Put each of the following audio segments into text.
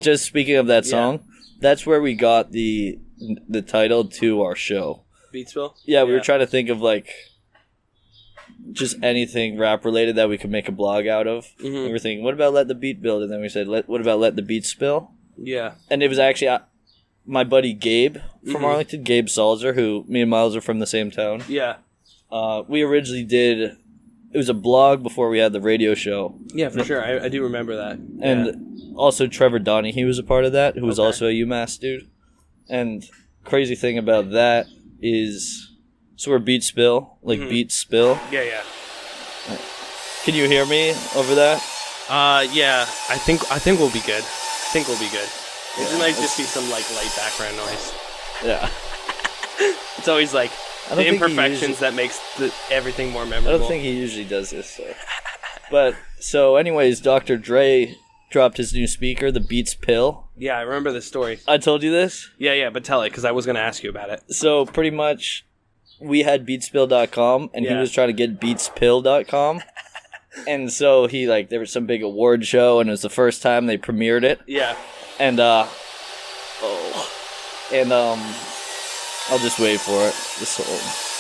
just speaking of that song, that's where we got the title to our show. Beatsville? Yeah, we were trying to think of like just anything rap related that we could make a blog out of. We were thinking, what about Let the Beat Build? And then we said, what about Let the Beat Spill? Yeah. And it was actually my buddy Gabe from Arlington, Gabe Salzer, who me and Miles are from the same town. Yeah. We originally did, it was a blog before we had the radio show. Yeah, for sure. I do remember that. And also Trevor Donahue was a part of that, who was also a UMass dude. And crazy thing about that is, so we're Beat Spill, like Beat Spill. Yeah. Can you hear me over that? Yeah. I think we'll be good. It might just be some like light background noise. Yeah. It's always like the imperfections that makes everything more memorable. I don't think he usually does this. So. But so, anyways, Dr. Dre dropped his new speaker, the Beats Pill. Yeah, I remember this story. I told you this? Yeah, but tell it, because I was going to ask you about it. So, pretty much, we had beatspill.com, and he was trying to get beatspill.com. And so, there was some big award show, and it was the first time they premiered it. Yeah. And, I'll just wait for it.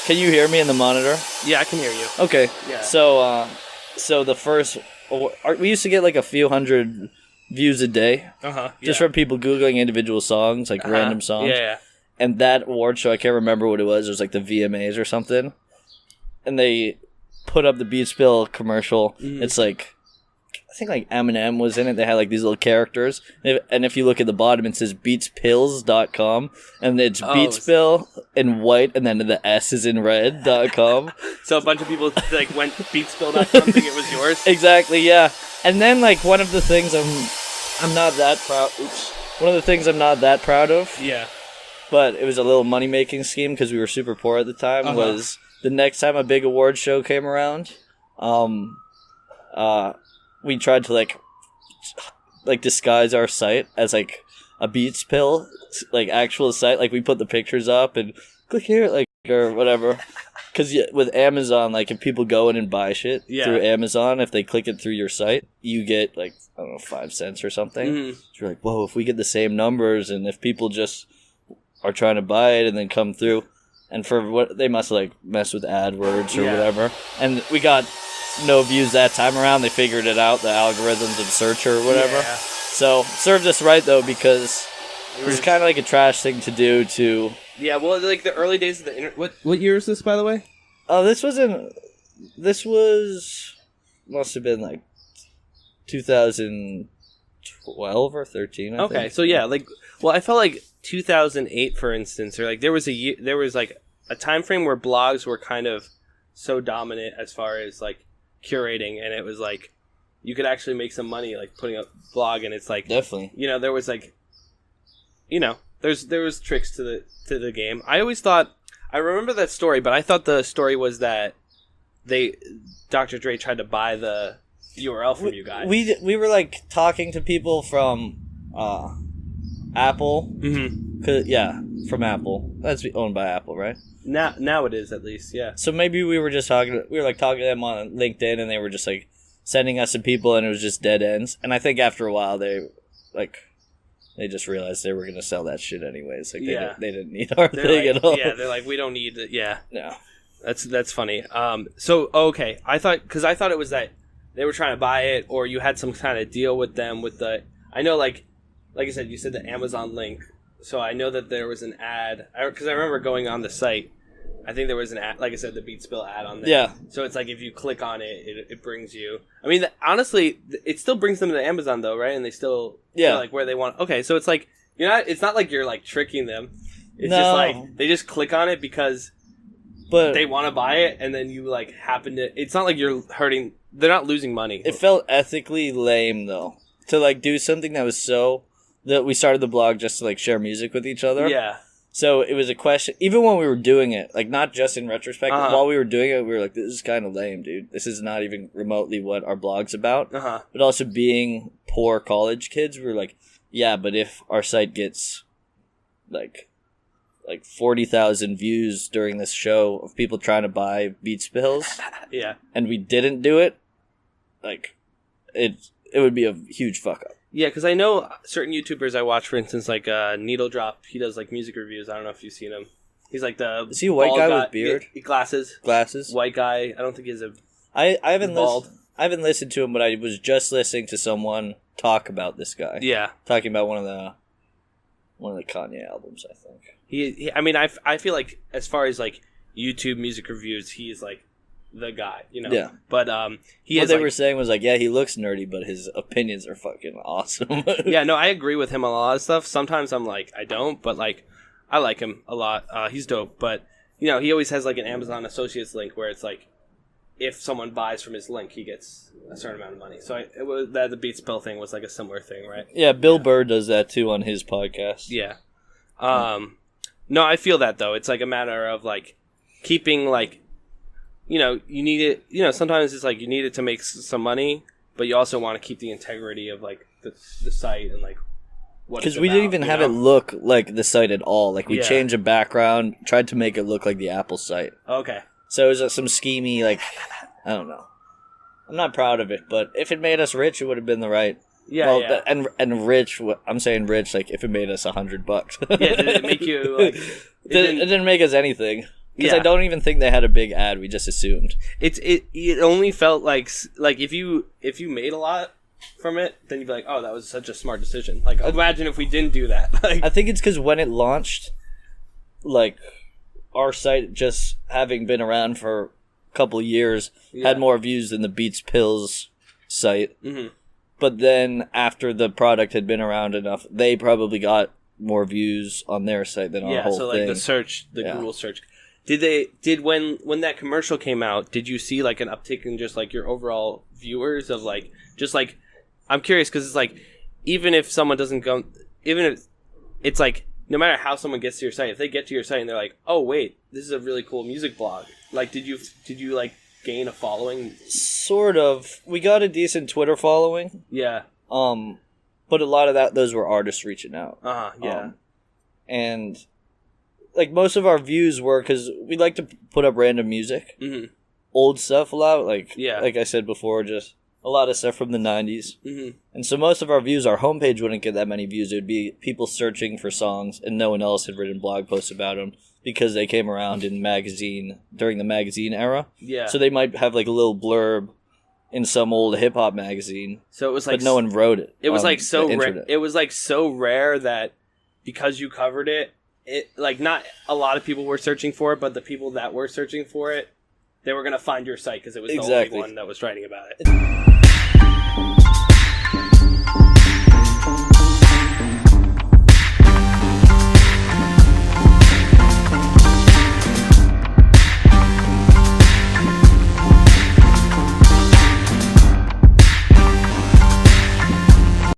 Can you hear me in the monitor? Yeah, I can hear you. Okay. Yeah. So the first, we used to get like a few hundred views a day. Just from people Googling individual songs, like random songs. Yeah. And that award show, I can't remember what it was. It was like the VMAs or something. And they put up the Beat Spill commercial. It's like, I think like Eminem was in it. They had like these little characters. And if you look at the bottom, it says beatspills.com. And it's Beatspill in white, and then the S is in red.com. So a bunch of people like went beatspill.com thinking it was yours? Exactly, yeah. And then like one of the things I'm not that proud. One of the things I'm not that proud of. Yeah. But it was a little money making scheme because we were super poor at the time. Was the next time a big award show came around, we tried to like disguise our site as like a Beats Pill, like actual site. Like we put the pictures up and click here, like or whatever. Because with Amazon, like if people go in and buy shit through Amazon, if they click it through your site, you get like, I don't know, 5 cents or something. So you're like, whoa, if we get the same numbers and if people just are trying to buy it and then come through, and for what they must like mess with AdWords or whatever. And we got no views that time around. They figured it out, the algorithms of search or whatever. Yeah. So served us right though, because it was kind of like a trash thing to do to. Yeah, well, like the early days of the internet. What year is this, by the way? Oh, this must have been like 2012 or 13. I think. So yeah, like, well, I felt like 2008, for instance, or like there was like a time frame where blogs were kind of so dominant as far as like curating, and it was like you could actually make some money like putting up blog, and it's like definitely, there was like, there was tricks to the game. I always thought, I remember that story, but I thought the story was that Dr. Dre tried to buy the URL from you guys. We were like talking to people from Apple. From Apple. That's owned by Apple, right? Now it is, at least, yeah. So maybe we were talking to them on LinkedIn, and they were just like sending us some people, and it was just dead ends. And I think after a while they just realized they were going to sell that shit anyways. Like they didn't need our thing at all. Yeah, they're like, we don't need it. Yeah. No. That's funny. Okay. I thought it was that they were trying to buy it, or you had some kind of deal with them with I know like I said, you said the Amazon link. So I know that there was an ad, because I remember going on the site. I think there was an ad, like I said, the Beat Spill ad on there. Yeah. So it's like if you click on it, it brings you. I mean, honestly, it still brings them to Amazon though, right? And they still like where they want. Okay, so it's like it's not like you're like tricking them. It's just like they just click on it because they want to buy it, and then you like happen to. It's not like you're hurting. They're not losing money. It felt ethically lame though to like do something that was so. That we started the blog just to like share music with each other. Yeah. So it was a question, even when we were doing it, like not just in retrospect, but while we were doing it, we were like, this is kind of lame, dude. This is not even remotely what our blog's about. But also being poor college kids, we were like, yeah, but if our site gets like 40,000 views during this show of people trying to buy Beats Pills, and we didn't do it, like it would be a huge fuck up. Yeah, because I know certain YouTubers I watch, for instance, like Needle Drop. He does like music reviews. I don't know if you've seen him. He's like the Is he a white guy with beard? Glasses. White guy. I don't think he's a. I haven't listened to him, but I was just listening to someone talk about this guy. Yeah, talking about one of the Kanye albums, I think. I mean, I feel like as far as like YouTube music reviews, he's like the guy, you know. Yeah. But what they were saying was like, yeah, he looks nerdy, but his opinions are fucking awesome. Yeah, no, I agree with him on a lot of stuff. Sometimes I'm like, I don't, but like, I like him a lot. He's dope, but you know, he always has like an Amazon Associates link where it's like, if someone buys from his link, he gets a certain amount of money. So the Beats Pill thing was like a similar thing, right? Yeah, Bill Burr does that too on his podcast. Yeah. No, I feel that though. It's like a matter of like keeping like, you know, you need it. You know, sometimes it's like you need it to make some money, but you also want to keep the integrity of like the site and like what. Because we didn't even have it look like the site at all. Like we changed the background, tried to make it look like the Apple site. Okay. So it was some schemy, like I don't know. I'm not proud of it, but if it made us rich, it would have been the right. Yeah, well, yeah. And rich. I'm saying rich, like if it made us $100. Yeah, did it make you like? It didn't make us anything. Because I don't even think they had a big ad. We just assumed. It only felt like if you made a lot from it, then you'd be like, oh, that was such a smart decision. Like imagine if we didn't do that. Like, I think it's because when it launched, like our site just having been around for a couple of years had more views than the Beats Pills site. Mm-hmm. But then after the product had been around enough, they probably got more views on their site than our whole thing. Yeah, so like the Google search. Did when that commercial came out, did you see like an uptick in just like your overall viewers of like, just like, I'm curious because it's like, even if someone doesn't go, even if it's like, no matter how someone gets to your site, if they get to your site and they're like, oh wait, this is a really cool music blog. Like, did you like gain a following? Sort of. We got a decent Twitter following. Yeah. But a lot of those were artists reaching out. Yeah. And like most of our views were because we like to put up random music, old stuff a lot. Like like I said before, just a lot of stuff from the 90s. Mm-hmm. And so most of our views, our homepage wouldn't get that many views. It would be people searching for songs, and no one else had written blog posts about them because they came around in during the magazine era. Yeah. So they might have like a little blurb in some old hip hop magazine. So it was like, but no one wrote it. It was like so rare. It was like so rare that because you covered it, like not a lot of people were searching for it, but the people that were searching for it, they were gonna find your site because it was the only one that was writing about it.